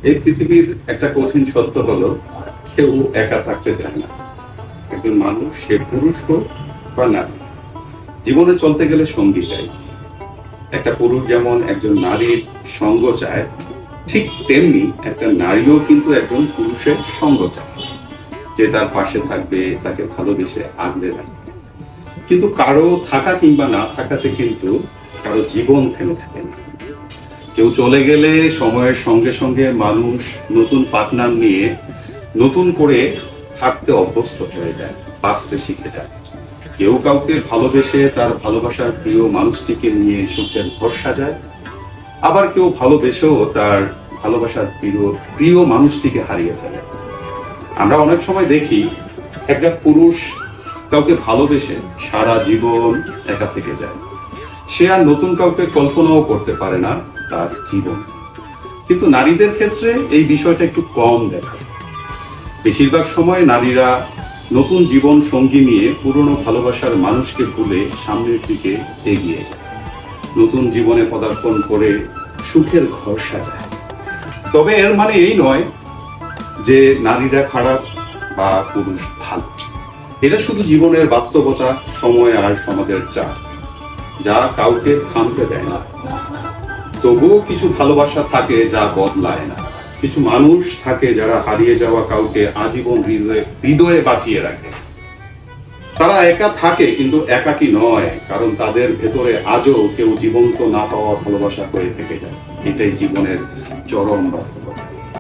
এই পৃথিবীর একটা কঠিন সত্য হলো কেউ একা থাকতে চায় না। একজন মানুষ, সে পুরুষ হোক বা নারী, জীবনে চলতে গেলে সঙ্গী চাই। একটা পুরুষ যেমন একজন নারীর সঙ্গ চায়, ঠিক তেমনি একটা নারীও কিন্তু একজন পুরুষের সঙ্গ চায়, যে তার পাশে থাকবে, তাকে ভালোবেসে আগলে রাখবে। কিন্তু কারো থাকা কিংবা না থাকাতে কিন্তু কারো জীবন থেমে থাকে না। কেউ চলে গেলে সময়ের সঙ্গে সঙ্গে মানুষ নতুন পার্টনার নিয়ে নতুন করে থাকতে অভ্যস্ত হয়ে যায়, বাঁচতে শিখে যায়। কেউ কাউকে ভালোবেসে তার ভালোবাসার প্রিয় মানুষটিকে নিয়ে সুখের ঘর সাজায়, আবার কেউ ভালোবেসেও তার ভালোবাসার প্রিয় প্রিয় মানুষটিকে হারিয়ে ফেলে। আমরা অনেক সময় দেখি একজন পুরুষ কাউকে ভালোবেসে সারা জীবন একা থেকে যায়। সে আর নতুন কাউকে কল্পনাও করতে পারে না তার জীবন। কিন্তু নারীদের ক্ষেত্রে এই বিষয়টা একটু কম দেখা যায়। বেশিরভাগ সময় নারীরা নতুন জীবন সঙ্গী নিয়ে পুরনো ভালোবাসার মানুষকে ভুলে সামনের দিকে এগিয়ে যায়, নতুন জীবনে পদার্পণ করে সুখের ঘর সাজায়। তবে এর মানে এই নয় যে নারীরা খারাপ বা পুরুষ ভালো। এটা শুধু জীবনের বাস্তবতা, সময় আর সমাজের চাপ, যা কাউকে থামতে দেয় না। তবুও কিছু ভালোবাসা থাকে যা বদলায় না। কিছু মানুষ থাকে যারা হারিয়ে যাওয়া কাউকে আজীবন হৃদয়ে বাঁচিয়ে রাখে। তারা একা থাকে কিন্তু একাকী নয়, কারণ তাদের ভেতরে আজও কেউ জীবন্ত না পাওয়া ভালোবাসা হয়ে থেকে যায়। এটাই জীবনের চরম বাস্তবতা।